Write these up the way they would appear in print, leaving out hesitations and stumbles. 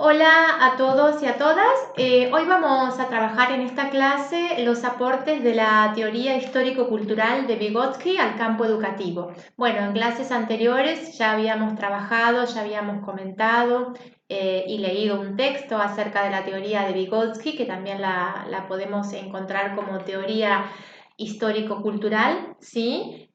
Hola a todos y a todas. Hoy vamos a trabajar en esta clase los aportes de la teoría histórico-cultural de Vygotsky al campo educativo. Bueno, en clases anteriores ya habíamos trabajado, ya habíamos comentado y leído un texto acerca de la teoría de Vygotsky, que también la podemos encontrar como teoría histórico-cultural, ¿sí?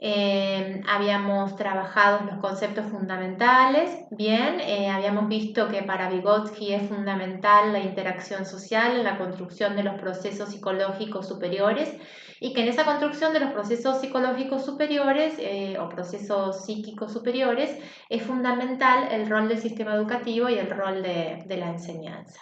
Habíamos trabajado los conceptos fundamentales, bien, habíamos visto que para Vygotsky es fundamental la interacción social en la construcción de los procesos psicológicos superiores y que en esa construcción de los procesos psicológicos superiores o procesos psíquicos superiores es fundamental el rol del sistema educativo y el rol de la enseñanza.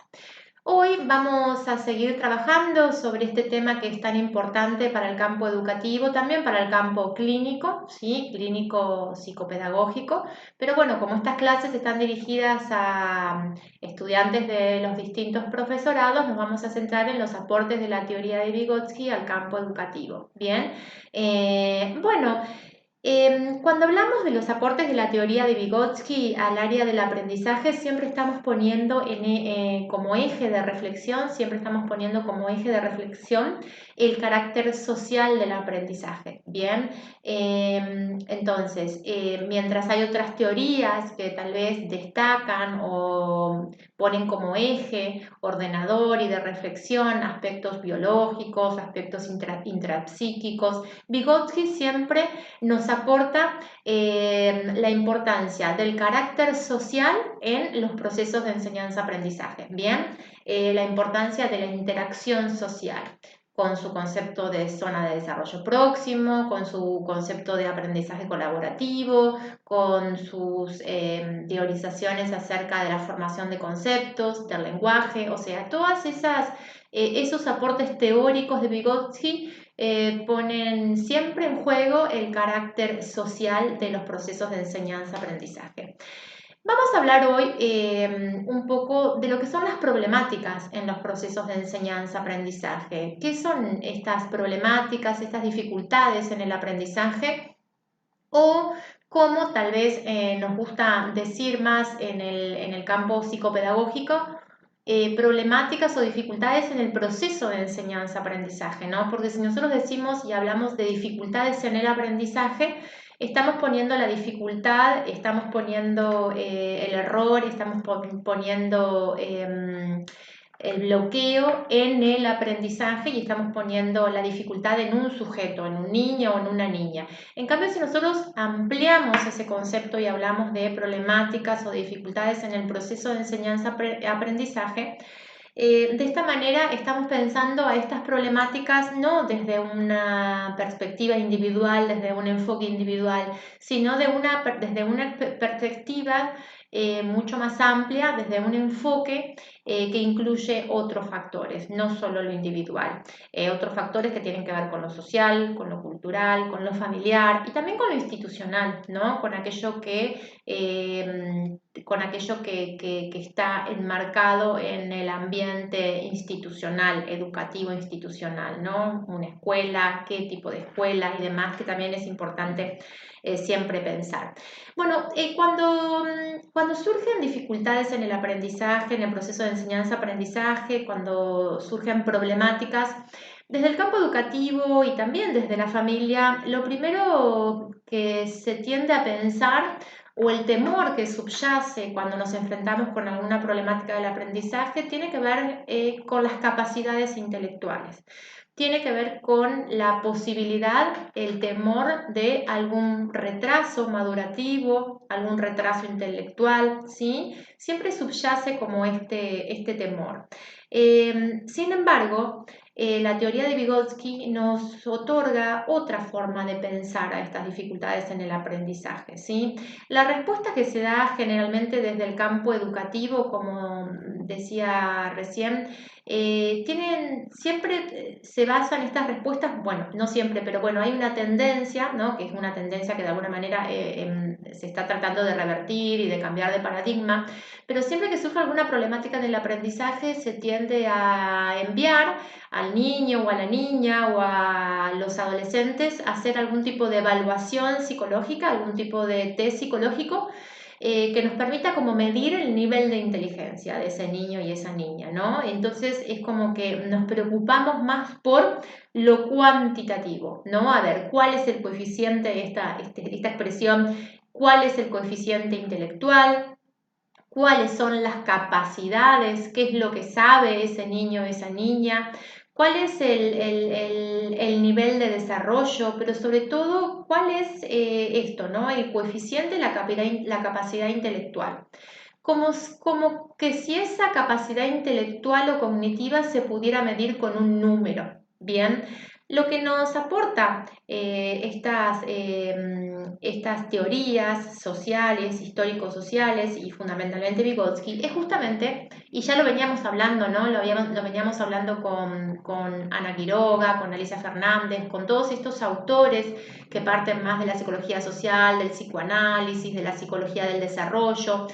Hoy vamos a seguir trabajando sobre este tema que es tan importante para el campo educativo, también para el campo clínico, ¿sí? Clínico psicopedagógico, pero bueno, como estas clases están dirigidas a estudiantes de los distintos profesorados, nos vamos a centrar en los aportes de la teoría de Vygotsky al campo educativo. Bien, bueno. Cuando hablamos de los aportes de la teoría de Vygotsky al área del aprendizaje, siempre estamos poniendo como eje de reflexión, siempre estamos poniendo como eje de reflexión el carácter social del aprendizaje. Bien, entonces, mientras hay otras teorías que tal vez destacan o ponen como eje ordenador y de reflexión aspectos biológicos, aspectos intrapsíquicos, Vygotsky siempre nos aporta la importancia del carácter social en los procesos de enseñanza-aprendizaje. Bien, la importancia de la interacción social con su concepto de zona de desarrollo próximo, con su concepto de aprendizaje colaborativo, con sus teorizaciones acerca de la formación de conceptos, del lenguaje, o sea, todas esos aportes teóricos de Vygotsky ponen siempre en juego el carácter social de los procesos de enseñanza-aprendizaje. Vamos a hablar hoy un poco de lo que son las problemáticas en los procesos de enseñanza-aprendizaje. ¿Qué son estas problemáticas, estas dificultades en el aprendizaje? O cómo tal vez nos gusta decir más en el campo psicopedagógico, problemáticas o dificultades en el proceso de enseñanza-aprendizaje, ¿no? Porque si nosotros decimos y hablamos de dificultades en el aprendizaje, estamos poniendo la dificultad, estamos poniendo el error, estamos poniendo el bloqueo en el aprendizaje y estamos poniendo la dificultad en un sujeto, en un niño o en una niña. En cambio, si nosotros ampliamos ese concepto y hablamos de problemáticas o dificultades en el proceso de enseñanza-aprendizaje, de esta manera estamos pensando a estas problemáticas no desde una perspectiva individual, desde un enfoque individual, sino desde una perspectiva mucho más amplia, desde un enfoque que incluye otros factores, no solo lo individual, otros factores que tienen que ver con lo social, con lo cultural, con lo familiar y también con lo institucional, ¿no? Con aquello que está enmarcado en el ambiente institucional, educativo institucional, ¿no? Una escuela, qué tipo de escuela y demás, que también es importante siempre pensar. Bueno, cuando surgen dificultades en el aprendizaje, en el proceso de enseñanza-aprendizaje, cuando surgen problemáticas, desde el campo educativo y también desde la familia, lo primero que se tiende a pensar o el temor que subyace cuando nos enfrentamos con alguna problemática del aprendizaje tiene que ver con las capacidades intelectuales. Tiene que ver con la posibilidad, el temor de algún retraso madurativo, algún retraso intelectual, ¿sí? Siempre subyace como este temor. Sin embargo, la teoría de Vygotsky nos otorga otra forma de pensar a estas dificultades en el aprendizaje, ¿sí? La respuesta que se da generalmente desde el campo educativo, como decía recién, siempre se basan estas respuestas, bueno, no siempre, pero bueno, hay una tendencia, ¿no? Que es una tendencia que de alguna manera se está tratando de revertir y de cambiar de paradigma, pero siempre que surge alguna problemática en el aprendizaje se tiende a enviar al niño o a la niña o a los adolescentes a hacer algún tipo de evaluación psicológica, algún tipo de test psicológico que nos permita como medir el nivel de inteligencia de ese niño y esa niña, ¿no? Entonces es como que nos preocupamos más por lo cuantitativo, ¿no? A ver, ¿cuál es el coeficiente, esta expresión, cuál es el coeficiente intelectual? ¿Cuáles son las capacidades? ¿Qué es lo que sabe ese niño o esa niña? ¿Cuál es el nivel de desarrollo? Pero sobre todo, ¿cuál es esto, ¿no? El coeficiente, la capacidad intelectual. Como que si esa capacidad intelectual o cognitiva se pudiera medir con un número, ¿bien? Lo que nos aporta estas teorías sociales, histórico-sociales y fundamentalmente Vygotsky es justamente, y ya lo veníamos hablando, ¿no? Lo veníamos hablando con Ana Quiroga, con Alicia Fernández, con todos estos autores que parten más de la psicología social, del psicoanálisis, de la psicología del desarrollo.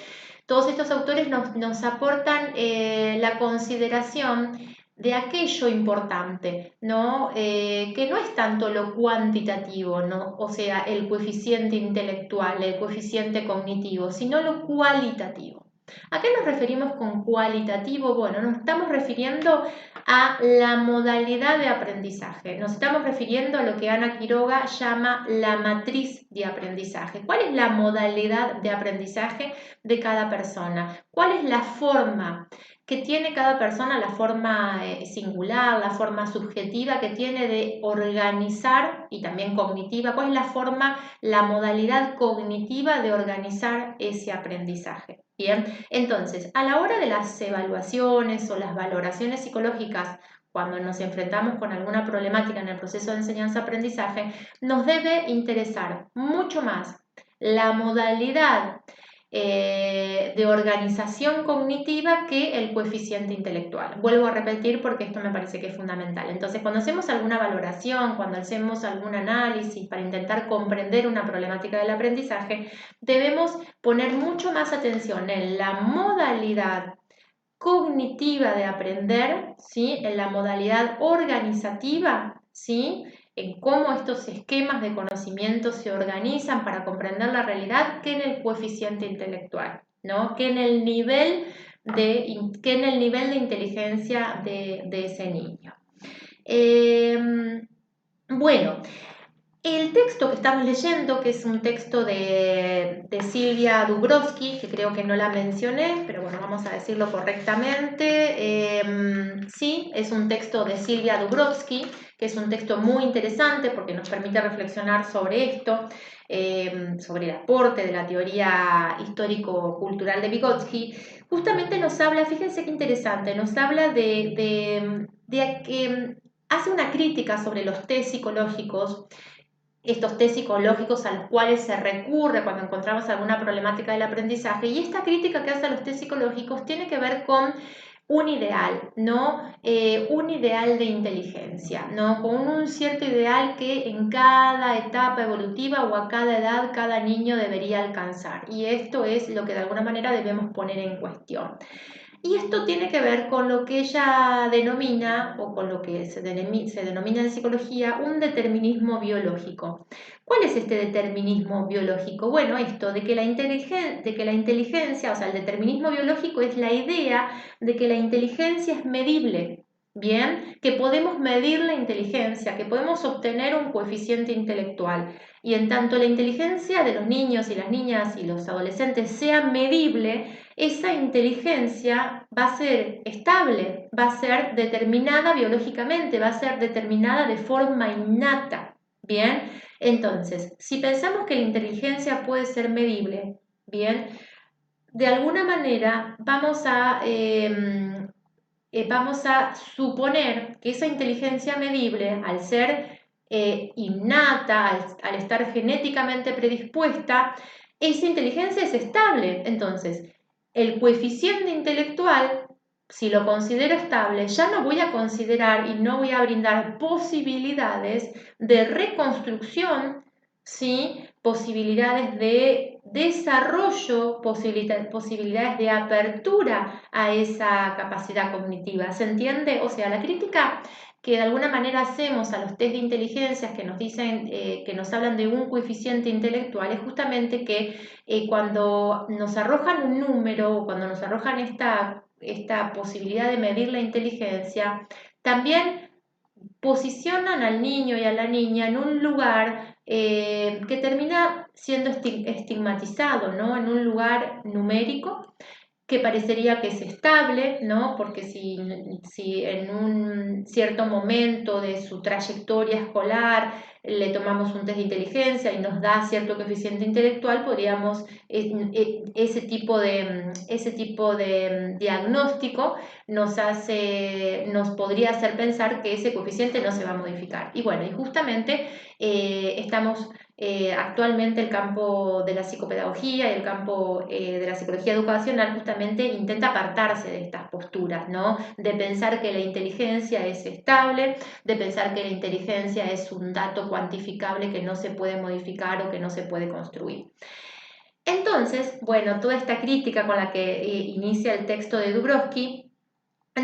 Todos estos autores nos aportan la consideración de aquello importante, ¿no? Que no es tanto lo cuantitativo, ¿no? O sea, el coeficiente intelectual, el coeficiente cognitivo, sino lo cualitativo. ¿A qué nos referimos con cualitativo? Bueno, nos estamos refiriendo a la modalidad de aprendizaje. Nos estamos refiriendo a lo que Ana Quiroga llama la matriz de aprendizaje. ¿Cuál es la modalidad de aprendizaje de cada persona? ¿Cuál es la forma que tiene cada persona, la forma singular, la forma subjetiva que tiene de organizar y también cognitiva? ¿Cuál es la forma, la modalidad cognitiva de organizar ese aprendizaje? Bien, entonces, a la hora de las evaluaciones o las valoraciones psicológicas, cuando nos enfrentamos con alguna problemática en el proceso de enseñanza-aprendizaje, nos debe interesar mucho más la modalidad de organización cognitiva que el coeficiente intelectual. Vuelvo a repetir porque esto me parece que es fundamental. Entonces, cuando hacemos alguna valoración, cuando hacemos algún análisis para intentar comprender una problemática del aprendizaje, debemos poner mucho más atención en la modalidad cognitiva de aprender, ¿sí? En la modalidad organizativa, ¿sí? En cómo estos esquemas de conocimiento se organizan para comprender la realidad, que en el coeficiente intelectual, ¿no? Que en el nivel de inteligencia de ese niño. Bueno, el texto que estamos leyendo, que es un texto de Silvia Dubrovsky, que creo que no la mencioné, pero bueno, vamos a decirlo correctamente. Sí, es un texto de Silvia Dubrovsky, que es un texto muy interesante porque nos permite reflexionar sobre esto, sobre el aporte de la teoría histórico-cultural de Vygotsky. Justamente nos habla, fíjense qué interesante, nos habla de que hace una crítica sobre los test psicológicos, estos test psicológicos a los cuales se recurre cuando encontramos alguna problemática del aprendizaje. Y esta crítica que hace a los test psicológicos tiene que ver con un ideal, ¿no? Un ideal de inteligencia, ¿no? Con un cierto ideal que en cada etapa evolutiva o a cada edad cada niño debería alcanzar. Y esto es lo que de alguna manera debemos poner en cuestión. Y esto tiene que ver con lo que ella denomina, o con lo que se denomina en psicología, un determinismo biológico. ¿Cuál es este determinismo biológico? Bueno, esto de que la inteligencia, o sea, el determinismo biológico es la idea de que la inteligencia es medible. Bien, que podemos medir la inteligencia, que podemos obtener un coeficiente intelectual. Y en tanto la inteligencia de los niños y las niñas y los adolescentes sea medible, esa inteligencia va a ser estable, va a ser determinada biológicamente, va a ser determinada de forma innata. Bien, entonces, si pensamos que la inteligencia puede ser medible, bien, de alguna manera vamos a suponer que esa inteligencia medible, al ser innata, al estar genéticamente predispuesta, esa inteligencia es estable. Entonces, el coeficiente intelectual, si lo considero estable, ya no voy a considerar y no voy a brindar posibilidades de reconstrucción, ¿sí? Posibilidades de desarrollo, posibilidades de apertura a esa capacidad cognitiva. ¿Se entiende? O sea, la crítica que de alguna manera hacemos a los test de inteligencias que nos dicen, que nos hablan de un coeficiente intelectual, es justamente que cuando nos arrojan un número o cuando nos arrojan esta posibilidad de medir la inteligencia, también posicionan al niño y a la niña en un lugar que termina siendo estigmatizado, ¿no? En un lugar numérico que parecería que es estable, ¿no? Porque si en un cierto momento de su trayectoria escolar le tomamos un test de inteligencia y nos da cierto coeficiente intelectual, podríamos, ese tipo de diagnóstico nos podría hacer pensar que ese coeficiente no se va a modificar. Y bueno, y justamente estamos actualmente el campo de la psicopedagogía y el campo de la psicología educacional justamente intenta apartarse de estas posturas, ¿no? De pensar que la inteligencia es estable, de pensar que la inteligencia es un dato cuantificable que no se puede modificar o que no se puede construir. Entonces, bueno, toda esta crítica con la que inicia el texto de Dubrovsky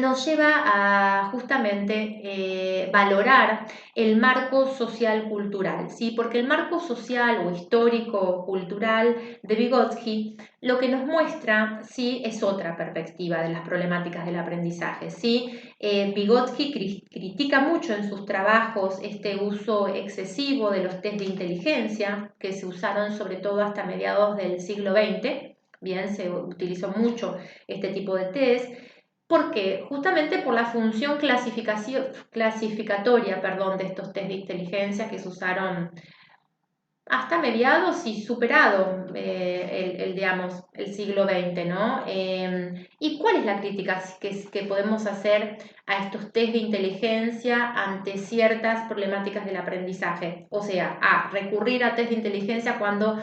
nos lleva a justamente valorar el marco social cultural, ¿sí? Porque el marco social o histórico cultural de Vygotsky lo que nos muestra, ¿sí? Es otra perspectiva de las problemáticas del aprendizaje, ¿sí? Vygotsky critica mucho en sus trabajos este uso excesivo de los test de inteligencia que se usaron sobre todo hasta mediados del siglo XX. Bien, se utilizó mucho este tipo de test. ¿Por qué? Justamente por la función clasificatoria, perdón, de estos test de inteligencia que se usaron hasta mediados y superado digamos, el siglo XX, ¿no? ¿Y cuál es la crítica que podemos hacer a estos test de inteligencia ante ciertas problemáticas del aprendizaje? O sea, recurrir a test de inteligencia cuando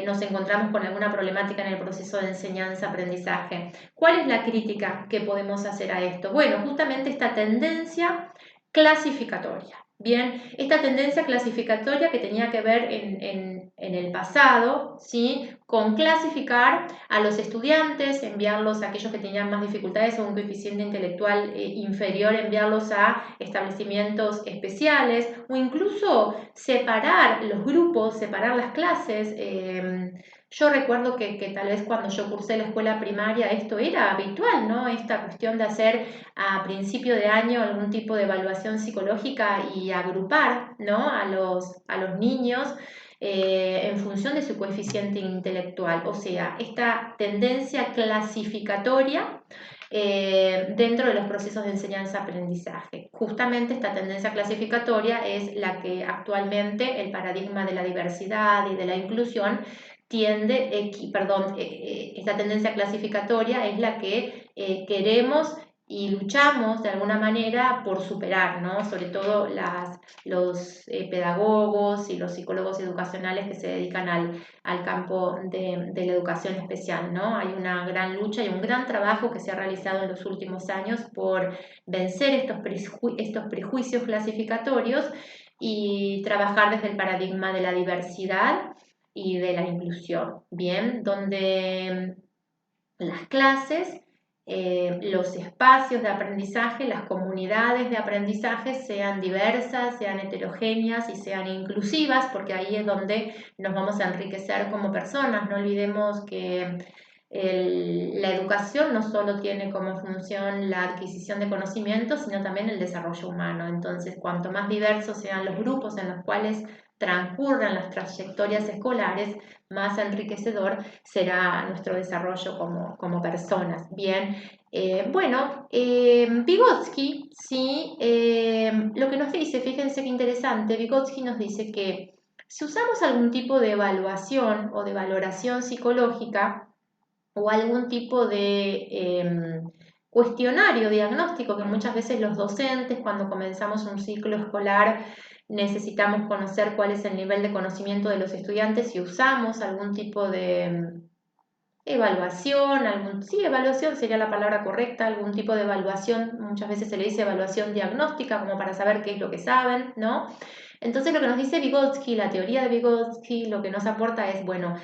nos encontramos con alguna problemática en el proceso de enseñanza-aprendizaje. ¿Cuál es la crítica que podemos hacer a esto? Bueno, justamente esta tendencia clasificatoria. Bien, esta tendencia clasificatoria que tenía que ver en el pasado, ¿sí? Con clasificar a los estudiantes, enviarlos a aquellos que tenían más dificultades o un coeficiente intelectual inferior, enviarlos a establecimientos especiales o incluso separar los grupos, separar las clases. Yo recuerdo que tal vez cuando yo cursé la escuela primaria esto era habitual, ¿no? Esta cuestión de hacer a principio de año algún tipo de evaluación psicológica y agrupar, ¿no? a los niños en función de su coeficiente intelectual. O sea, esta tendencia clasificatoria dentro de los procesos de enseñanza-aprendizaje. Justamente esta tendencia clasificatoria es la que actualmente el paradigma de la diversidad y de la inclusión esta tendencia clasificatoria es la que queremos y luchamos de alguna manera por superar, ¿no? Sobre todo los pedagogos y los psicólogos educacionales que se dedican al campo de la educación especial, ¿no? Hay una gran lucha y un gran trabajo que se ha realizado en los últimos años por vencer estos prejuicios clasificatorios y trabajar desde el paradigma de la diversidad y de la inclusión, ¿bien? Donde las clases, los espacios de aprendizaje, las comunidades de aprendizaje sean diversas, sean heterogéneas y sean inclusivas, porque ahí es donde nos vamos a enriquecer como personas. No olvidemos que la educación no solo tiene como función la adquisición de conocimientos, sino también el desarrollo humano. Entonces, cuanto más diversos sean los grupos en los cuales transcurran las trayectorias escolares, más enriquecedor será nuestro desarrollo como personas. Bien, Vygotsky, sí, lo que nos dice, fíjense qué interesante, Vygotsky nos dice que si usamos algún tipo de evaluación o de valoración psicológica, o algún tipo de cuestionario diagnóstico que muchas veces los docentes cuando comenzamos un ciclo escolar necesitamos conocer cuál es el nivel de conocimiento de los estudiantes y usamos algún tipo de evaluación, sí, evaluación sería la palabra correcta, algún tipo de evaluación, muchas veces se le dice evaluación diagnóstica como para saber qué es lo que saben, ¿no? Entonces lo que nos dice Vygotsky, la teoría de Vygotsky, lo que nos aporta es, bueno,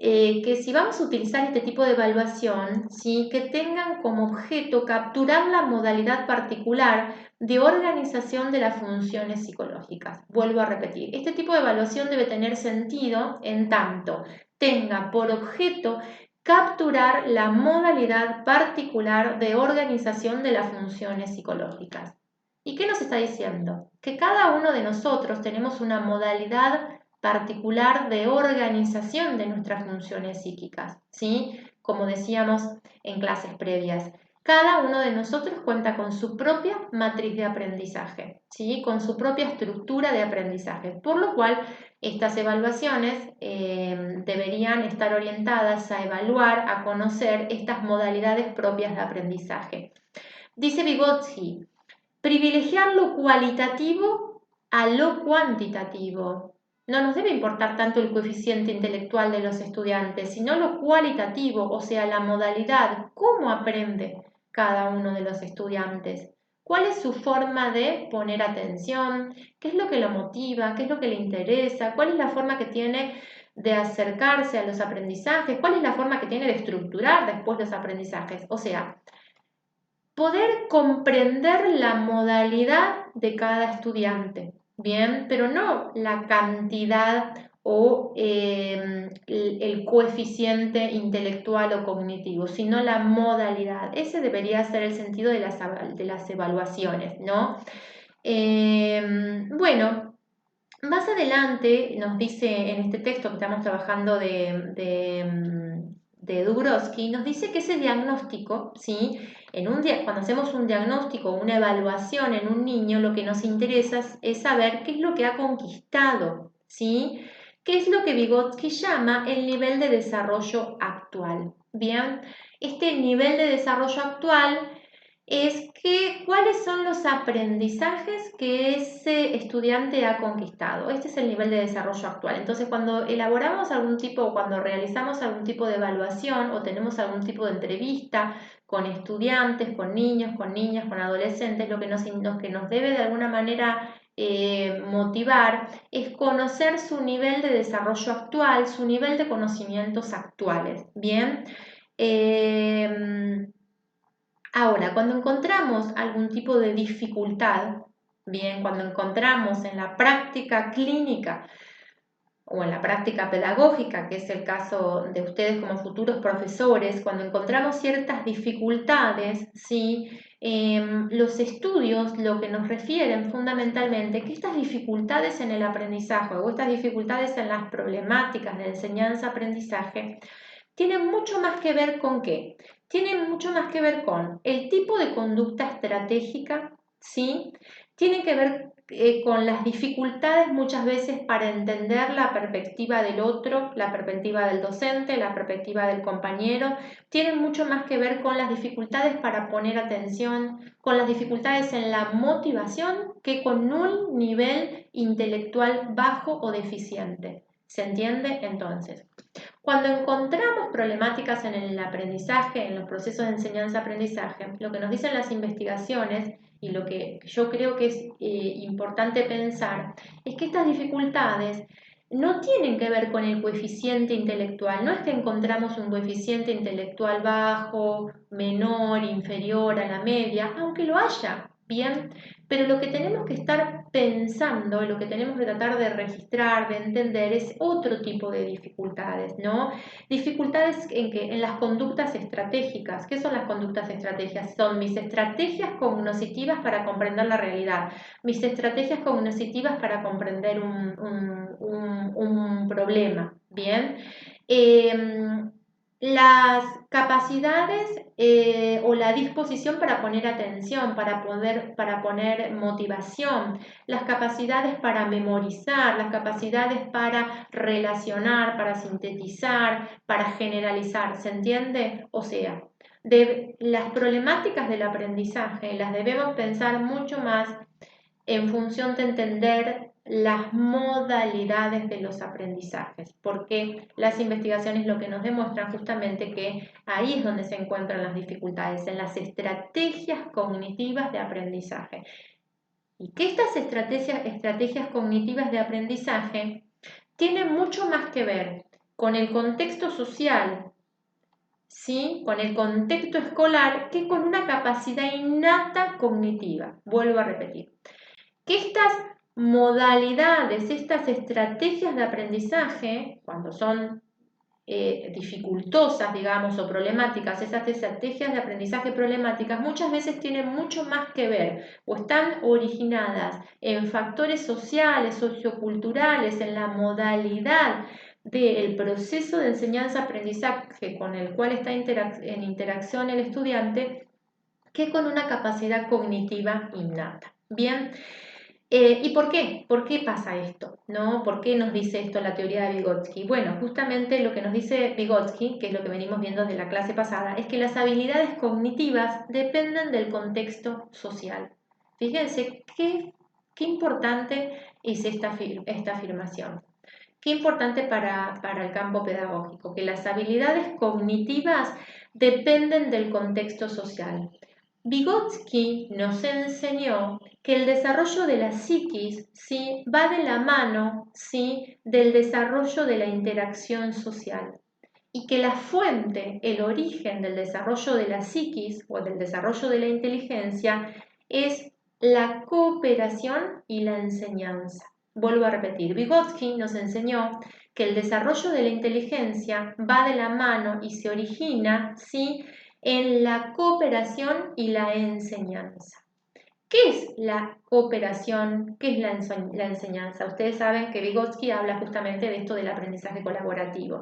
que si vamos a utilizar este tipo de evaluación, ¿sí? Que tengan como objeto capturar la modalidad particular de organización de las funciones psicológicas. Vuelvo a repetir, este tipo de evaluación debe tener sentido en tanto tenga por objeto capturar la modalidad particular de organización de las funciones psicológicas. ¿Y qué nos está diciendo? Que cada uno de nosotros tenemos una modalidad particular de organización de nuestras funciones psíquicas, ¿sí? Como decíamos en clases previas, cada uno de nosotros cuenta con su propia matriz de aprendizaje, ¿sí? Con su propia estructura de aprendizaje, por lo cual estas evaluaciones deberían estar orientadas a evaluar, a conocer estas modalidades propias de aprendizaje. Dice Vygotsky, privilegiar lo cualitativo a lo cuantitativo. No nos debe importar tanto el coeficiente intelectual de los estudiantes, sino lo cualitativo, o sea, la modalidad, cómo aprende cada uno de los estudiantes. ¿Cuál es su forma de poner atención? ¿Qué es lo que lo motiva? ¿Qué es lo que le interesa? ¿Cuál es la forma que tiene de acercarse a los aprendizajes? ¿Cuál es la forma que tiene de estructurar después los aprendizajes? O sea, poder comprender la modalidad de cada estudiante, ¿bien? Pero no la cantidad o el coeficiente intelectual o cognitivo, sino la modalidad. Ese debería ser el sentido de las evaluaciones, ¿no? Bueno, más adelante nos dice en este texto que estamos trabajando de Dubrovsky, nos dice que ese diagnóstico, ¿sí? Cuando hacemos un diagnóstico, una evaluación en un niño, lo que nos interesa es saber qué es lo que ha conquistado, ¿sí? ¿Qué es lo que Vygotsky llama el nivel de desarrollo actual? Bien, este nivel de desarrollo actual es que cuáles son los aprendizajes que ese estudiante ha conquistado. Este es el nivel de desarrollo actual. Entonces, cuando elaboramos algún tipo, cuando realizamos algún tipo de evaluación o tenemos algún tipo de entrevista con estudiantes, con niños, con niñas, con adolescentes, lo que nos debe de alguna manera motivar es conocer su nivel de desarrollo actual, su nivel de conocimientos actuales. Bien. Ahora, cuando encontramos algún tipo de dificultad, bien, cuando encontramos en la práctica clínica o en la práctica pedagógica, que es el caso de ustedes como futuros profesores, cuando encontramos ciertas dificultades, ¿sí? Los estudios lo que nos refieren fundamentalmente que estas dificultades en el aprendizaje o estas dificultades en las problemáticas de enseñanza-aprendizaje tienen mucho más que ver con qué. Tienen mucho más que ver con el tipo de conducta estratégica, ¿sí? Tienen que ver con las dificultades muchas veces para entender la perspectiva del otro, la perspectiva del docente, la perspectiva del compañero. Tienen mucho más que ver con las dificultades para poner atención, con las dificultades en la motivación que con un nivel intelectual bajo o deficiente. ¿Se entiende? Entonces, cuando encontramos problemáticas en el aprendizaje, en los procesos de enseñanza-aprendizaje, lo que nos dicen las investigaciones y lo que yo creo que es importante pensar es que estas dificultades no tienen que ver con el coeficiente intelectual, no es que encontramos un coeficiente intelectual bajo, menor, inferior a la media, aunque lo haya, bien, pero lo que tenemos que estar pensando, lo que tenemos que tratar de registrar, de entender, es otro tipo de dificultades, ¿no? Dificultades en las conductas estratégicas. ¿Qué son las conductas estratégicas? Son mis estrategias cognitivas para comprender la realidad, mis estrategias cognitivas para comprender un problema, ¿bien? Las capacidades o la disposición para poner atención, para poner motivación, las capacidades para memorizar, las capacidades para relacionar, para sintetizar, para generalizar, ¿se entiende? O sea, de las problemáticas del aprendizaje las debemos pensar mucho más en función de entender las modalidades de los aprendizajes, porque las investigaciones lo que nos demuestran justamente que ahí es donde se encuentran las dificultades, en las estrategias cognitivas de aprendizaje. Y que estas estrategias cognitivas de aprendizaje tienen mucho más que ver con el contexto social, ¿sí? Con el contexto escolar, que con una capacidad innata cognitiva. Vuelvo a repetir. Que estas modalidades, estas estrategias de aprendizaje, cuando son dificultosas, digamos, o problemáticas, esas estrategias de aprendizaje problemáticas muchas veces tienen mucho más que ver o están originadas en factores sociales, socioculturales, en la modalidad del proceso de enseñanza-aprendizaje con el cual está en interacción el estudiante, que con una capacidad cognitiva innata. Bien. ¿Y por qué? ¿Por qué pasa esto? ¿No? ¿Por qué nos dice esto la teoría de Vygotsky? Bueno, justamente lo que nos dice Vygotsky, que es lo que venimos viendo desde la clase pasada, es que las habilidades cognitivas dependen del contexto social. Fíjense qué importante es esta afirmación. Qué importante para el campo pedagógico, que las habilidades cognitivas dependen del contexto social. Vygotsky nos enseñó que el desarrollo de la psiquis, ¿sí?, va de la mano, ¿sí?, del desarrollo de la interacción social y que la fuente, el origen del desarrollo de la psiquis o del desarrollo de la inteligencia es la cooperación y la enseñanza. Vuelvo a repetir, Vygotsky nos enseñó que el desarrollo de la inteligencia va de la mano y se origina, ¿sí?, en la cooperación y la enseñanza. ¿Qué es la cooperación? ¿Qué es la enseñanza? Ustedes saben que Vygotsky habla justamente de esto del aprendizaje colaborativo.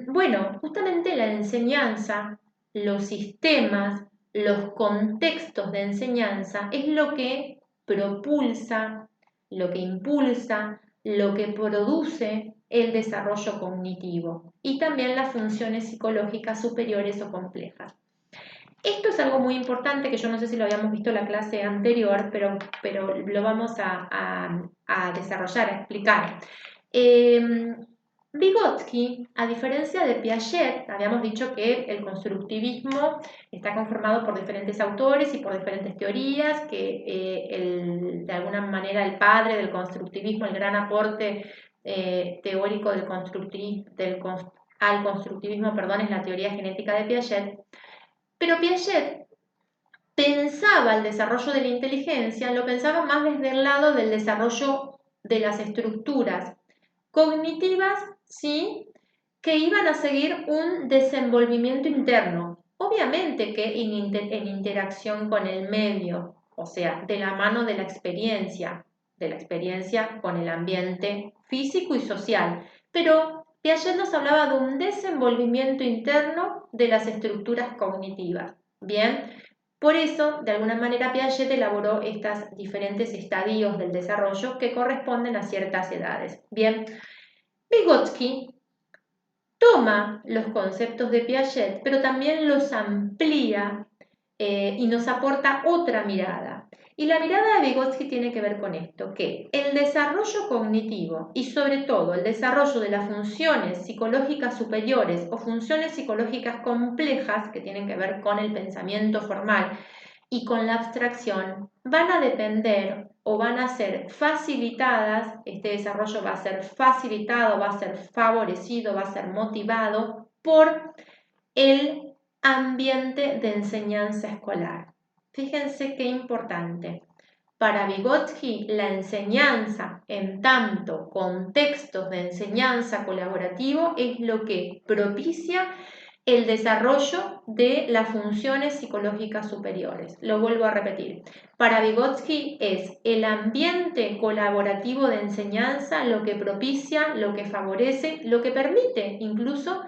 Bueno, justamente la enseñanza, los sistemas, los contextos de enseñanza es lo que propulsa, lo que impulsa, lo que produce el desarrollo cognitivo y también las funciones psicológicas superiores o complejas. Esto es algo muy importante que yo no sé si lo habíamos visto en la clase anterior, pero lo vamos a desarrollar, a explicar. Vygotsky, a diferencia de Piaget, habíamos dicho que el constructivismo está conformado por diferentes autores y por diferentes teorías, que de alguna manera el padre del constructivismo, el gran aporte teórico al constructivismo, es la teoría genética de Piaget. Pero Piaget pensaba el desarrollo de la inteligencia, lo pensaba más desde el lado del desarrollo de las estructuras cognitivas, ¿sí?, que iban a seguir un desenvolvimiento interno, obviamente que en interacción con el medio, o sea, de la mano de la experiencia con el ambiente físico y social, pero Piaget nos hablaba de un desenvolvimiento interno de las estructuras cognitivas. Bien, por eso, de alguna manera, Piaget elaboró estos diferentes estadios del desarrollo que corresponden a ciertas edades. Bien, Vygotsky toma los conceptos de Piaget, pero también los amplía y nos aporta otra mirada. Y la mirada de Vygotsky tiene que ver con esto, que el desarrollo cognitivo y sobre todo el desarrollo de las funciones psicológicas superiores o funciones psicológicas complejas que tienen que ver con el pensamiento formal y con la abstracción van a depender o van a ser facilitadas, este desarrollo va a ser facilitado, va a ser favorecido, va a ser motivado por el ambiente de enseñanza escolar. Fíjense qué importante. Para Vygotsky, la enseñanza en tanto contextos de enseñanza colaborativo es lo que propicia el desarrollo de las funciones psicológicas superiores. Lo vuelvo a repetir. Para Vygotsky es el ambiente colaborativo de enseñanza lo que propicia, lo que favorece, lo que permite incluso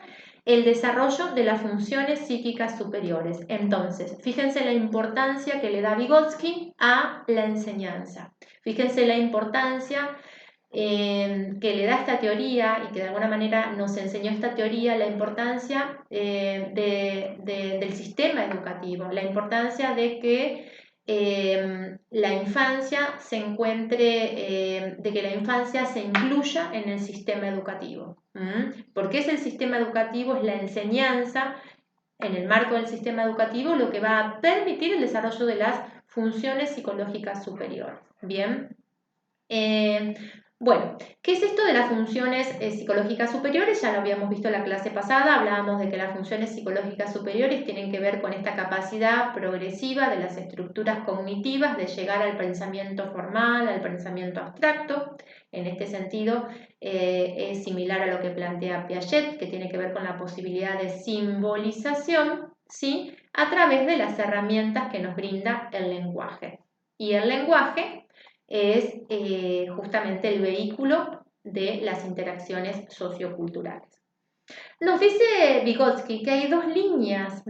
el desarrollo de las funciones psíquicas superiores. Entonces, fíjense la importancia que le da Vygotsky a la enseñanza. Fíjense la importancia que le da esta teoría y que de alguna manera nos enseñó esta teoría, la importancia del sistema educativo, la importancia de que la infancia se encuentre, de que la infancia se incluya en el sistema educativo. ¿Por qué es el sistema educativo? Es la enseñanza en el marco del sistema educativo lo que va a permitir el desarrollo de las funciones psicológicas superiores. Bien. Bueno, ¿qué es esto de las funciones psicológicas superiores? Ya lo habíamos visto en la clase pasada, hablábamos de que las funciones psicológicas superiores tienen que ver con esta capacidad progresiva de las estructuras cognitivas de llegar al pensamiento formal, al pensamiento abstracto. En este sentido, es similar a lo que plantea Piaget, que tiene que ver con la posibilidad de simbolización, ¿sí?, a través de las herramientas que nos brinda el lenguaje. Y el lenguaje es justamente el vehículo de las interacciones socioculturales. Nos dice Vygotsky que hay dos líneas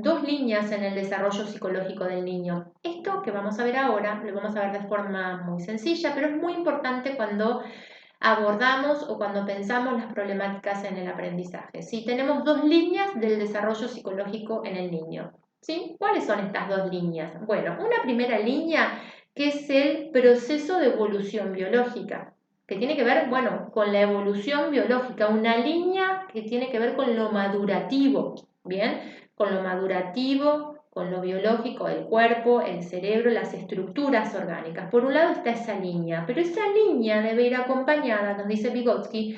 en el desarrollo psicológico del niño. Esto que vamos a ver ahora lo vamos a ver de forma muy sencilla, pero es muy importante cuando abordamos o cuando pensamos las problemáticas en el aprendizaje. ¿Sí? Tenemos dos líneas del desarrollo psicológico en el niño. ¿Sí? ¿Cuáles son estas dos líneas? Bueno, una primera línea que es el proceso de evolución biológica, que tiene que ver, bueno, con la evolución biológica, una línea que tiene que ver con lo madurativo, ¿bien? Con lo madurativo, con lo biológico del cuerpo, el cerebro, las estructuras orgánicas. Por un lado está esa línea, pero esa línea debe ir acompañada, nos dice Vygotsky,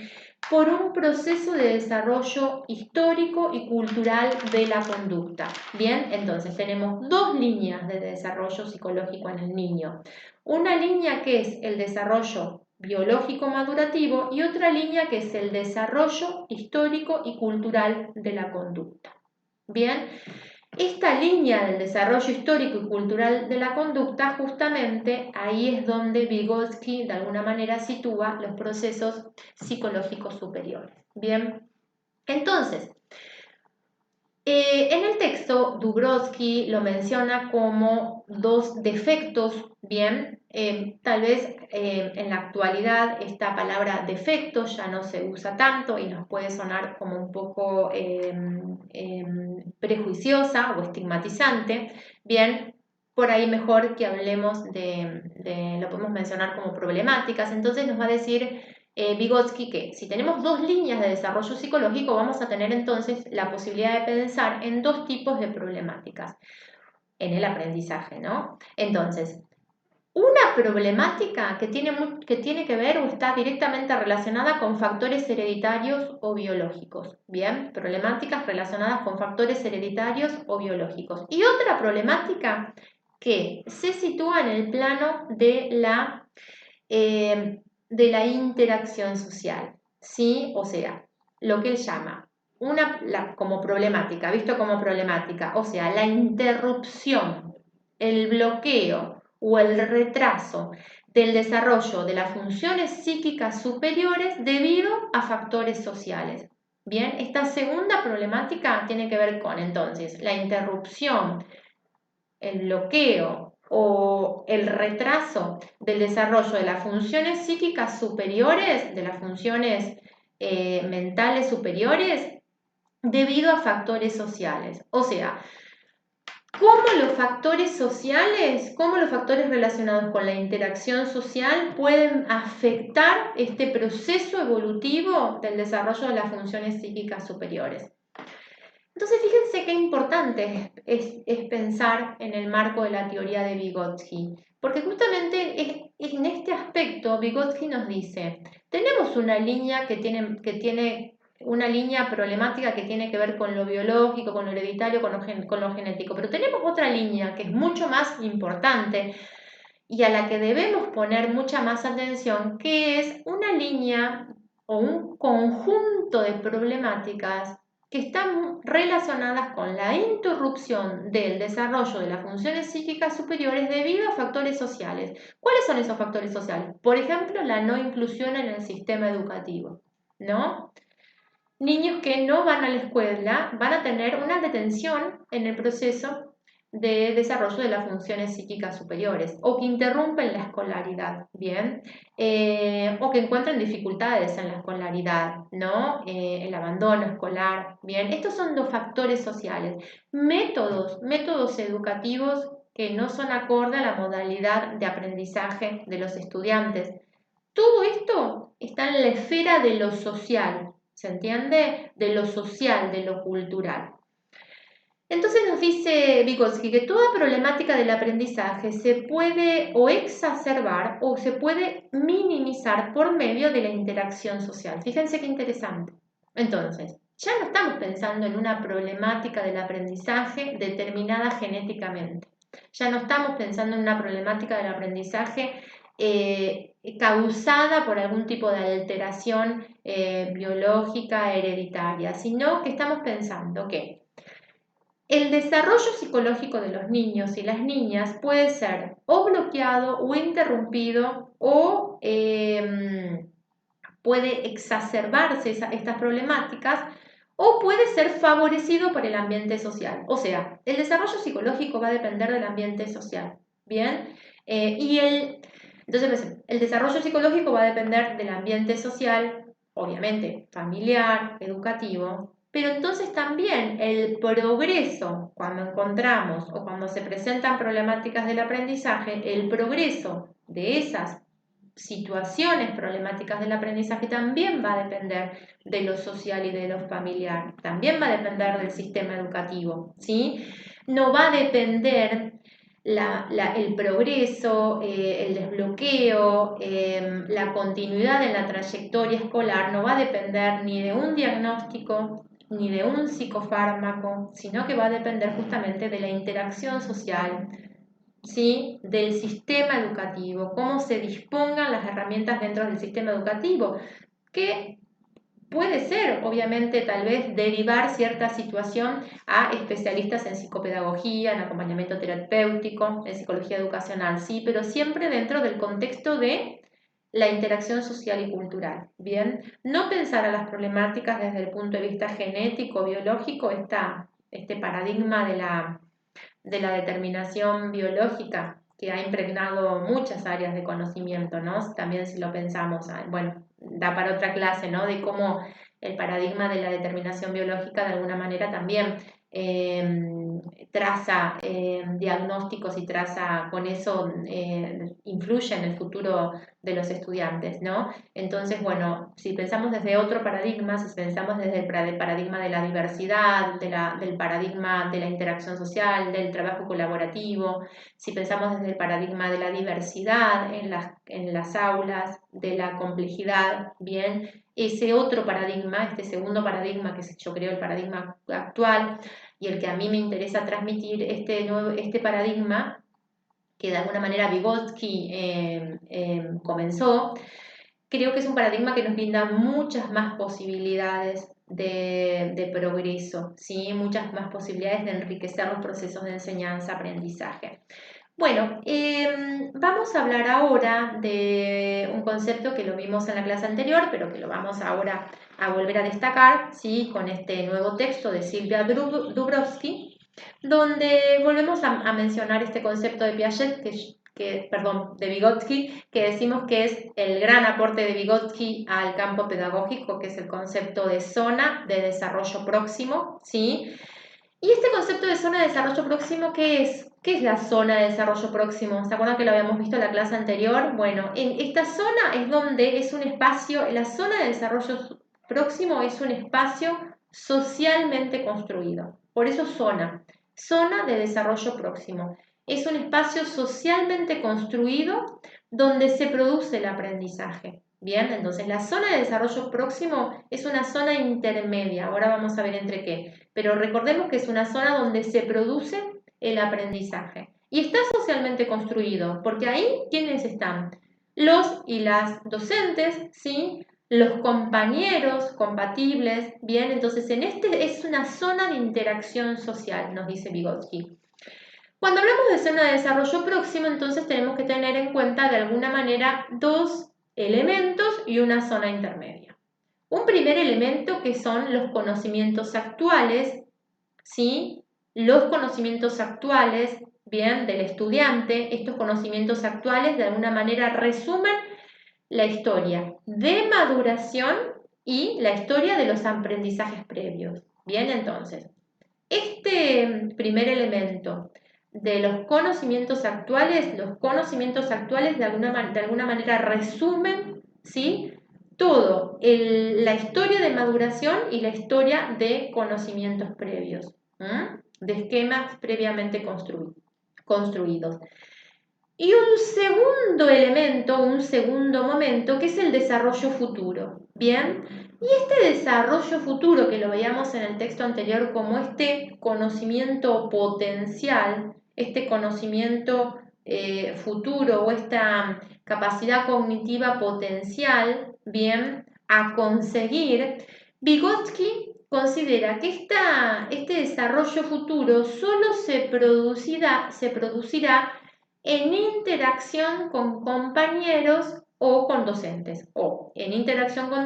por un proceso de desarrollo histórico y cultural de la conducta. Bien, entonces tenemos dos líneas de desarrollo psicológico en el niño. Una línea que es el desarrollo biológico madurativo y otra línea que es el desarrollo histórico y cultural de la conducta. Bien, esta línea del desarrollo histórico y cultural de la conducta, justamente ahí es donde Vygotsky de alguna manera sitúa los procesos psicológicos superiores. Bien, entonces, en el texto, Dubrovsky lo menciona como dos defectos, bien, tal vez en la actualidad esta palabra defecto ya no se usa tanto y nos puede sonar como un poco prejuiciosa o estigmatizante, bien, por ahí mejor que hablemos lo podemos mencionar como problemáticas, entonces nos va a decir Vygotsky que si tenemos dos líneas de desarrollo psicológico vamos a tener entonces la posibilidad de pensar en dos tipos de problemáticas en el aprendizaje, ¿no? Entonces, una problemática que tiene que ver o está directamente relacionada con factores hereditarios o biológicos, ¿bien? Problemáticas relacionadas con factores hereditarios o biológicos. Y otra problemática que se sitúa en el plano de la interacción social, ¿sí? O sea, lo que él llama como problemática, visto como problemática, o sea, la interrupción, el bloqueo o el retraso del desarrollo de las funciones psíquicas superiores debido a factores sociales. Bien, esta segunda problemática tiene que ver con entonces la interrupción, el bloqueo o el retraso del desarrollo de las funciones psíquicas superiores, de las funciones mentales superiores, debido a factores sociales. O sea, cómo los factores sociales, cómo los factores relacionados con la interacción social pueden afectar este proceso evolutivo del desarrollo de las funciones psíquicas superiores. Entonces, fíjense qué importante es pensar en el marco de la teoría de Vygotsky, porque justamente en este aspecto Vygotsky nos dice, tenemos una línea que tiene una línea problemática que tiene que ver con lo biológico, con lo hereditario, con lo genético, pero tenemos otra línea que es mucho más importante y a la que debemos poner mucha más atención, que es una línea o un conjunto de problemáticas que están relacionadas con la interrupción del desarrollo de las funciones psíquicas superiores debido a factores sociales. ¿Cuáles son esos factores sociales? Por ejemplo, la no inclusión en el sistema educativo, ¿no? Niños que no van a la escuela van a tener una detención en el proceso de desarrollo de las funciones psíquicas superiores o que interrumpen la escolaridad, ¿bien? O que encuentran dificultades en la escolaridad, ¿no? El abandono escolar, ¿bien? Estos son los factores sociales. Métodos educativos que no son acorde a la modalidad de aprendizaje de los estudiantes. Todo esto está en la esfera de lo social, ¿se entiende? De lo social, de lo cultural. Entonces nos dice Vygotsky que toda problemática del aprendizaje se puede o exacerbar o se puede minimizar por medio de la interacción social. Fíjense qué interesante. Entonces, ya no estamos pensando en una problemática del aprendizaje determinada genéticamente. Ya no estamos pensando en una problemática del aprendizaje causada por algún tipo de alteración biológica hereditaria, sino que estamos pensando que el desarrollo psicológico de los niños y las niñas puede ser o bloqueado o interrumpido o puede exacerbarse estas problemáticas o puede ser favorecido por el ambiente social. O sea, el desarrollo psicológico va a depender del ambiente social. Bien, entonces el desarrollo psicológico va a depender del ambiente social, obviamente familiar, educativo, pero entonces también el progreso, cuando encontramos o cuando se presentan problemáticas del aprendizaje, el progreso de esas situaciones problemáticas del aprendizaje también va a depender de lo social y de lo familiar, también va a depender del sistema educativo, ¿sí? No va a depender el progreso, el desbloqueo, la continuidad en la trayectoria escolar, no va a depender ni de un diagnóstico ni de un psicofármaco, sino que va a depender justamente de la interacción social, ¿sí? Del sistema educativo, cómo se dispongan las herramientas dentro del sistema educativo, que puede ser, obviamente, tal vez derivar cierta situación a especialistas en psicopedagogía, en acompañamiento terapéutico, en psicología educacional, sí, pero siempre dentro del contexto de la interacción social y cultural. Bien, no pensar a las problemáticas desde el punto de vista genético, biológico, este paradigma de la determinación biológica que ha impregnado muchas áreas de conocimiento, ¿no? También si lo pensamos, bueno, da para otra clase, ¿no? De cómo el paradigma de la determinación biológica de alguna manera también traza diagnósticos y traza, con eso influye en el futuro de los estudiantes, ¿no? Entonces, bueno, si pensamos desde otro paradigma, si pensamos desde el paradigma de la diversidad, del paradigma de la interacción social, del trabajo colaborativo, si pensamos desde el paradigma de la diversidad en las aulas, de la complejidad, bien, ese otro paradigma, este segundo paradigma, que yo creo el paradigma actual y el que a mí me interesa transmitir, este paradigma que de alguna manera Vygotsky comenzó, creo que es un paradigma que nos brinda muchas más posibilidades de progreso, ¿sí? Muchas más posibilidades de enriquecer los procesos de enseñanza-aprendizaje. Bueno, vamos a hablar ahora de un concepto que lo vimos en la clase anterior, pero que lo vamos ahora a volver a destacar, ¿sí? Con este nuevo texto de Silvia Dubrovsky, donde volvemos a mencionar este concepto de Piaget, de Vygotsky, que decimos que es el gran aporte de Vygotsky al campo pedagógico, que es el concepto de zona de desarrollo próximo, ¿sí? Y este concepto de zona de desarrollo próximo, ¿qué es? ¿Qué es la zona de desarrollo próximo? ¿Se acuerdan que lo habíamos visto en la clase anterior? Bueno, en esta zona es donde es un espacio, la zona de desarrollo próximo es un espacio socialmente construido. Por eso zona de desarrollo próximo. Es un espacio socialmente construido donde se produce el aprendizaje. Bien, entonces la zona de desarrollo próximo es una zona intermedia. Ahora vamos a ver entre qué. Pero recordemos que es una zona donde se produce el aprendizaje. Y está socialmente construido, porque ahí, ¿quiénes están? Los y las docentes, ¿sí? Los compañeros compatibles, bien, entonces es una zona de interacción social, nos dice Vygotsky. Cuando hablamos de zona de desarrollo próximo, entonces tenemos que tener en cuenta de alguna manera dos elementos y una zona intermedia. Un primer elemento que son los conocimientos actuales, ¿sí? Los conocimientos actuales, bien, del estudiante, estos conocimientos actuales de alguna manera resumen la historia de maduración y la historia de los aprendizajes previos. Bien, entonces, este primer elemento de los conocimientos actuales de alguna manera resumen, ¿sí? Todo, la historia de maduración y la historia de conocimientos previos. de esquemas previamente construidos. Y un segundo elemento, un segundo momento, que es el desarrollo futuro. Bien, y este desarrollo futuro, que lo veíamos en el texto anterior como este conocimiento potencial, este conocimiento futuro o esta capacidad cognitiva potencial, bien, a conseguir, Vygotsky considera que este desarrollo futuro solo se producirá en interacción con compañeros o con docentes, o en interacción con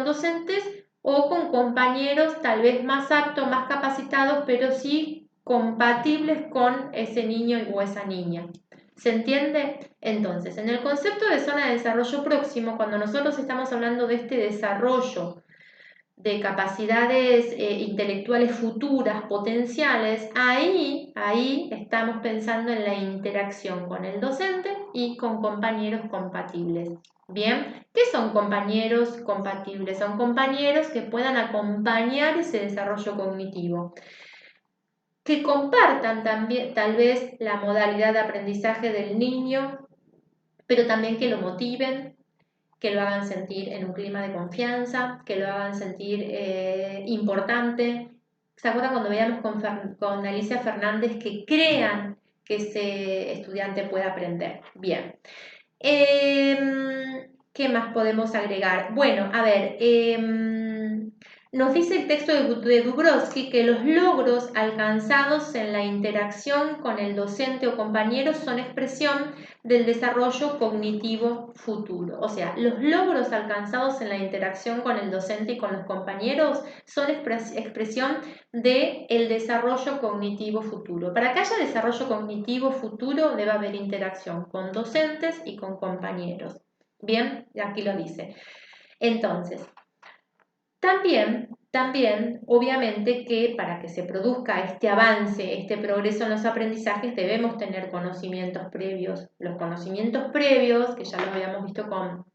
docentes o con compañeros tal vez más aptos, más capacitados, pero sí compatibles con ese niño o esa niña. ¿Se entiende? Entonces, en el concepto de zona de desarrollo próximo, cuando nosotros estamos hablando de este desarrollo de capacidades intelectuales futuras, potenciales, ahí estamos pensando en la interacción con el docente y con compañeros compatibles. Bien, ¿qué son compañeros compatibles? Son compañeros que puedan acompañar ese desarrollo cognitivo, que compartan también tal vez la modalidad de aprendizaje del niño, pero también que lo motiven, que lo hagan sentir en un clima de confianza, que lo hagan sentir importante. ¿Se acuerdan cuando veíamos con Alicia Fernández que crean que ese estudiante pueda aprender? Bien. ¿Qué más podemos agregar? Bueno, a ver, nos dice el texto de Dubrovsky que los logros alcanzados en la interacción con el docente o compañero son expresión del desarrollo cognitivo futuro. O sea, los logros alcanzados en la interacción con el docente y con los compañeros son expresión del desarrollo cognitivo futuro. Para que haya desarrollo cognitivo futuro debe haber interacción con docentes y con compañeros. Bien, aquí lo dice. Entonces, también, obviamente que para que se produzca este avance, este progreso en los aprendizajes, debemos tener conocimientos previos. Los conocimientos previos, que ya los habíamos visto con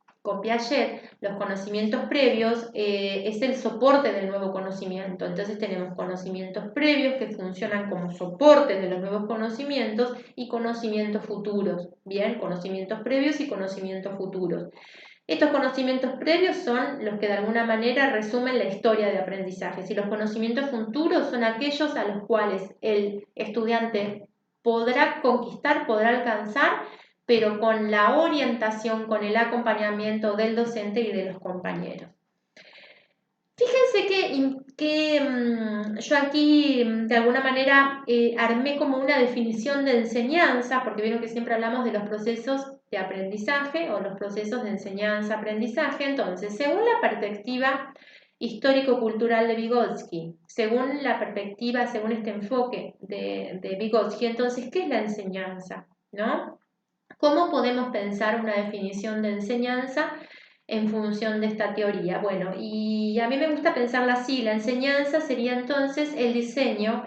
Piaget, los conocimientos previos es el soporte del nuevo conocimiento. Entonces tenemos conocimientos previos que funcionan como soporte de los nuevos conocimientos y conocimientos futuros. Bien, conocimientos previos y conocimientos futuros. Estos conocimientos previos son los que de alguna manera resumen la historia de aprendizajes y los conocimientos futuros son aquellos a los cuales el estudiante podrá conquistar, podrá alcanzar, pero con la orientación, con el acompañamiento del docente y de los compañeros. Fíjense que yo aquí de alguna manera armé como una definición de enseñanza, porque vieron que siempre hablamos de los procesos de aprendizaje o los procesos de enseñanza-aprendizaje. Entonces, según la perspectiva histórico-cultural de Vygotsky, según la perspectiva, según este enfoque de Vygotsky, entonces, ¿qué es la enseñanza? ¿No? ¿Cómo podemos pensar una definición de enseñanza en función de esta teoría? Bueno, y a mí me gusta pensarla así. La enseñanza sería entonces el diseño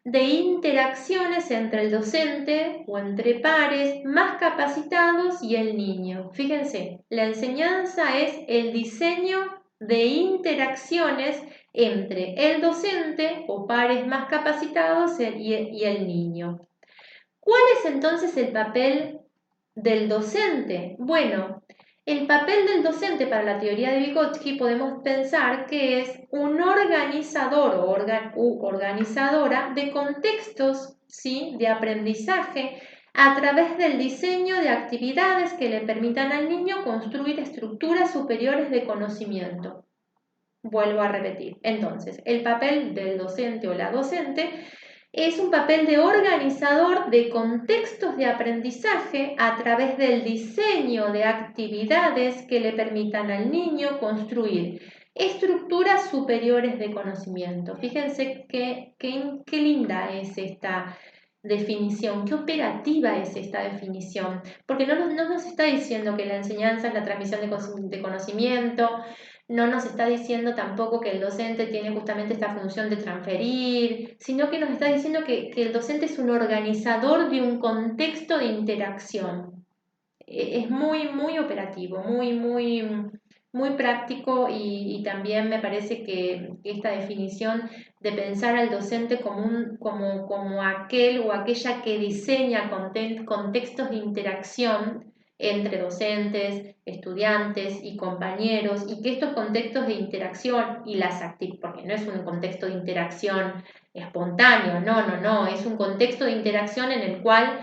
de interacciones entre el docente o entre pares más capacitados y el niño. Fíjense, la enseñanza es el diseño de interacciones entre el docente o pares más capacitados y el niño. ¿Cuál es entonces el papel del docente? Bueno, el papel del docente para la teoría de Vygotsky podemos pensar que es un organizador o organizadora de contextos, ¿sí?, de aprendizaje a través del diseño de actividades que le permitan al niño construir estructuras superiores de conocimiento. Vuelvo a repetir. Entonces, el papel del docente o la docente es un papel de organizador de contextos de aprendizaje a través del diseño de actividades que le permitan al niño construir estructuras superiores de conocimiento. Fíjense qué linda es esta definición, qué operativa es esta definición, porque no nos está diciendo que la enseñanza es la transmisión de conocimiento, no nos está diciendo tampoco que el docente tiene justamente esta función de transferir, sino que nos está diciendo que el docente es un organizador de un contexto de interacción. Es muy, muy operativo, muy muy práctico y también me parece que esta definición de pensar al docente como aquel o aquella que diseña contextos de interacción entre docentes, estudiantes y compañeros, y que estos contextos de interacción y porque no es un contexto de interacción espontáneo, no, es un contexto de interacción en el cual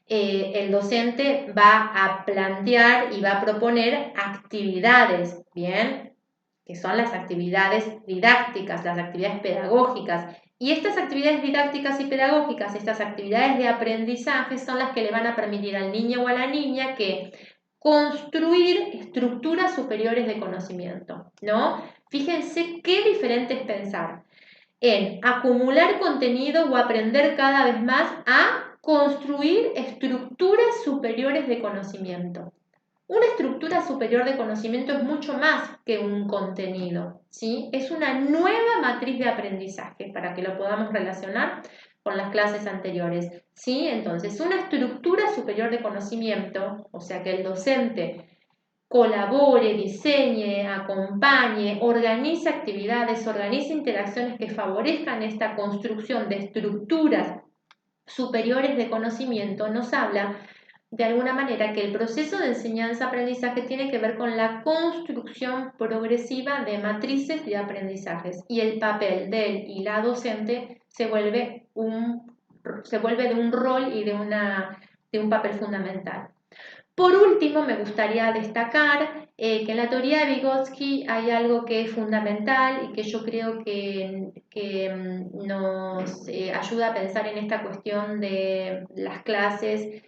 el docente va a plantear y va a proponer actividades, ¿bien? Que son las actividades didácticas, las actividades pedagógicas. Y estas actividades didácticas y pedagógicas, estas actividades de aprendizaje son las que le van a permitir al niño o a la niña que construir estructuras superiores de conocimiento, ¿no? Fíjense qué diferente es pensar en acumular contenido o aprender cada vez más a construir estructuras superiores de conocimiento. Una estructura superior de conocimiento es mucho más que un contenido, ¿sí? Es una nueva matriz de aprendizaje para que lo podamos relacionar con las clases anteriores, ¿sí? Entonces, una estructura superior de conocimiento, o sea que el docente colabore, diseñe, acompañe, organice actividades, organice interacciones que favorezcan esta construcción de estructuras superiores de conocimiento, nos habla de alguna manera que el proceso de enseñanza-aprendizaje tiene que ver con la construcción progresiva de matrices de aprendizajes y el papel del y la docente se vuelve de un rol y de un papel fundamental. Por último, me gustaría destacar que en la teoría de Vygotsky hay algo que es fundamental y que yo creo que nos ayuda a pensar en esta cuestión de las clases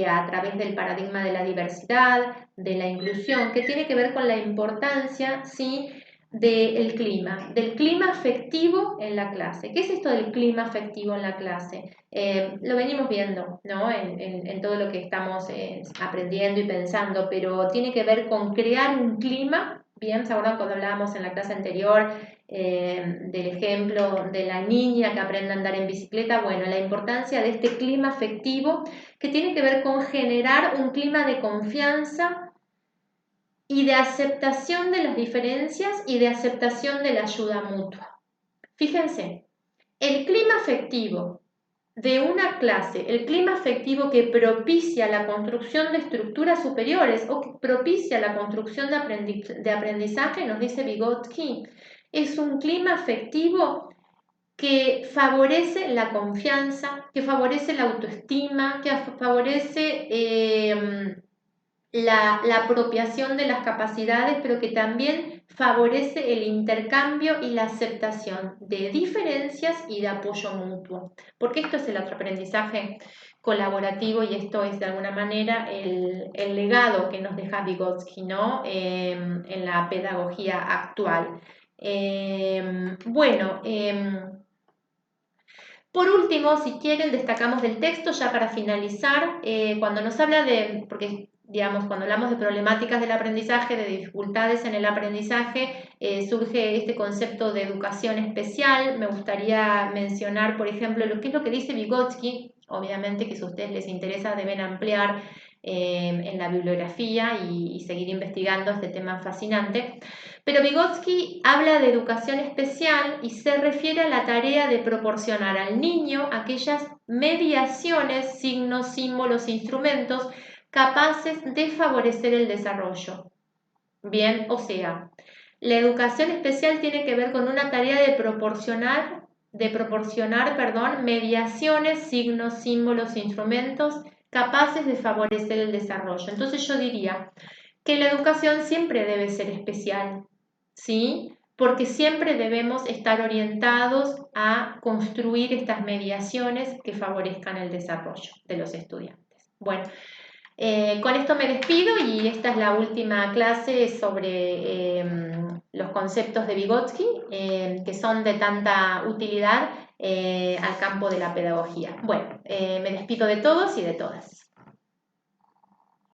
a través del paradigma de la diversidad, de la inclusión, que tiene que ver con la importancia, ¿sí?, del clima afectivo en la clase. ¿Qué es esto del clima afectivo en la clase? Lo venimos viendo, ¿no?, en todo lo que estamos aprendiendo y pensando, pero tiene que ver con crear un clima. Bien, ¿se acuerdan cuando hablábamos en la clase anterior del ejemplo de la niña que aprende a andar en bicicleta? Bueno, la importancia de este clima afectivo que tiene que ver con generar un clima de confianza y de aceptación de las diferencias y de aceptación de la ayuda mutua. Fíjense, el clima afectivo de una clase, el clima afectivo que propicia la construcción de estructuras superiores o que propicia la construcción de aprendizaje, nos dice Vygotsky, es un clima afectivo que favorece la confianza, que favorece la autoestima, que favorece la apropiación de las capacidades, pero que también favorece el intercambio y la aceptación de diferencias y de apoyo mutuo. Porque esto es el aprendizaje colaborativo y esto es de alguna manera el legado que nos deja Vygotsky, ¿no?, en la pedagogía actual. Por último, si quieren, destacamos del texto ya para finalizar, cuando nos habla porque digamos, cuando hablamos de problemáticas del aprendizaje, de dificultades en el aprendizaje, surge este concepto de educación especial. Me gustaría mencionar, por ejemplo, lo que dice Vygotsky. Obviamente que si a ustedes les interesa deben ampliar en la bibliografía y seguir investigando este tema fascinante. Pero Vygotsky habla de educación especial y se refiere a la tarea de proporcionar al niño aquellas mediaciones, signos, símbolos, instrumentos capaces de favorecer el desarrollo. Bien, o sea, la educación especial tiene que ver con una tarea de proporcionar, mediaciones, signos, símbolos, instrumentos capaces de favorecer el desarrollo. Entonces yo diría que la educación siempre debe ser especial, ¿sí? Porque siempre debemos estar orientados a construir estas mediaciones que favorezcan el desarrollo de los estudiantes. Bueno, con esto me despido y esta es la última clase sobre los conceptos de Vygotsky que son de tanta utilidad al campo de la pedagogía. Bueno, me despido de todos y de todas.